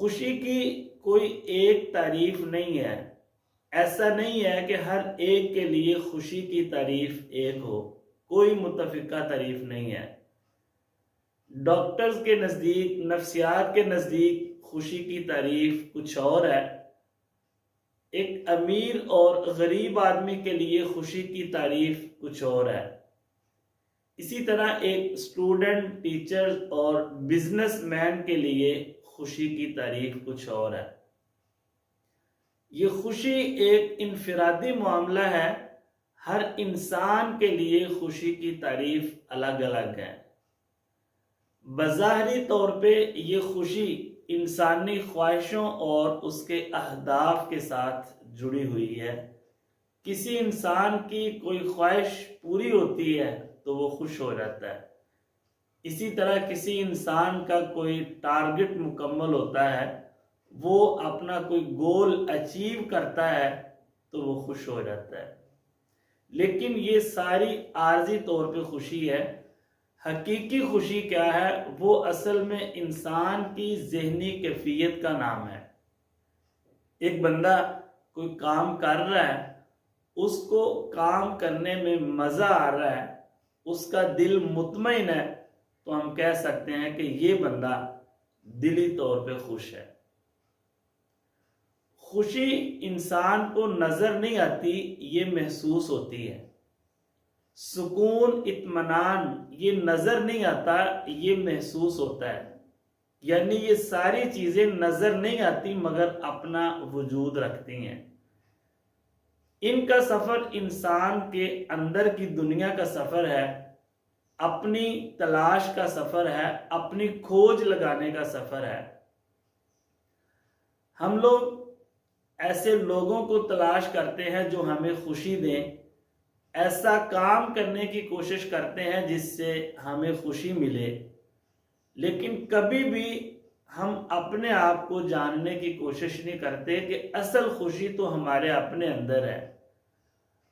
خوشی کی کوئی ایک تعریف نہیں ہے. ایسا نہیں ہے کہ ہر ایک کے لیے خوشی کی تعریف ایک ہو. کوئی متفقہ تعریف نہیں ہے. ڈاکٹرز کے نزدیک، نفسیات کے نزدیک خوشی کی تعریف کچھ اور ہے. ایک امیر اور غریب آدمی کے لیے خوشی کی تعریف کچھ اور ہے. اسی طرح ایک اسٹوڈنٹ، ٹیچر اور بزنس مین کے لیے خوشی کی تعریف کچھ اور ہے. یہ خوشی ایک انفرادی معاملہ ہے. ہر انسان کے لیے خوشی کی تعریف الگ الگ ہے. بظاہری طور پہ یہ خوشی انسانی خواہشوں اور اس کے اہداف کے ساتھ جڑی ہوئی ہے. کسی انسان کی کوئی خواہش پوری ہوتی ہے تو وہ خوش ہو جاتا ہے. اسی طرح کسی انسان کا کوئی ٹارگٹ مکمل ہوتا ہے، وہ اپنا کوئی گول اچیو کرتا ہے تو وہ خوش ہو جاتا ہے. لیکن یہ ساری عارضی طور پہ خوشی ہے. حقیقی خوشی کیا ہے؟ وہ اصل میں انسان کی ذہنی کیفیت کا نام ہے. ایک بندہ کوئی کام کر رہا ہے، اس کو کام کرنے میں مزہ آ رہا ہے، اس کا دل مطمئن ہے، تو ہم کہہ سکتے ہیں کہ یہ بندہ دلی طور پہ خوش ہے. خوشی انسان کو نظر نہیں آتی، یہ محسوس ہوتی ہے. سکون، اطمینان یہ نظر نہیں آتا، یہ محسوس ہوتا ہے. یعنی یہ ساری چیزیں نظر نہیں آتی مگر اپنا وجود رکھتی ہیں. ان کا سفر انسان کے اندر کی دنیا کا سفر ہے، اپنی تلاش کا سفر ہے، اپنی کھوج لگانے کا سفر ہے. ہم لوگ ایسے لوگوں کو تلاش کرتے ہیں جو ہمیں خوشی دیں. ایسا کام کرنے کی کوشش کرتے ہیں جس سے ہمیں خوشی ملے. لیکن کبھی بھی ہم اپنے آپ کو جاننے کی کوشش نہیں کرتے کہ اصل خوشی تو ہمارے اپنے اندر ہے.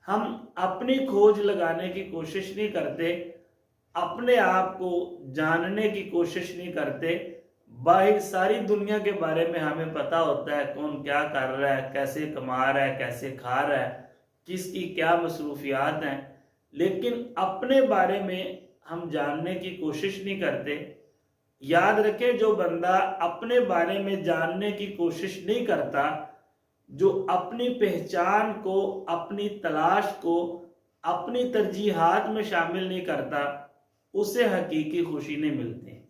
ہم اپنی کھوج لگانے کی کوشش نہیں کرتے، اپنے آپ کو جاننے کی کوشش نہیں کرتے. باہر ساری دنیا کے بارے میں ہمیں پتہ ہوتا ہے، کون کیا کر رہا ہے، کیسے کما رہا ہے، کیسے کھا رہا ہے، کس کی کیا مصروفیات ہیں. لیکن اپنے بارے میں ہم جاننے کی کوشش نہیں کرتے. یاد رکھیں، جو بندہ اپنے بارے میں جاننے کی کوشش نہیں کرتا، جو اپنی پہچان کو، اپنی تلاش کو اپنی ترجیحات میں شامل نہیں کرتا، اسے حقیقی خوشی نہیں ملتی.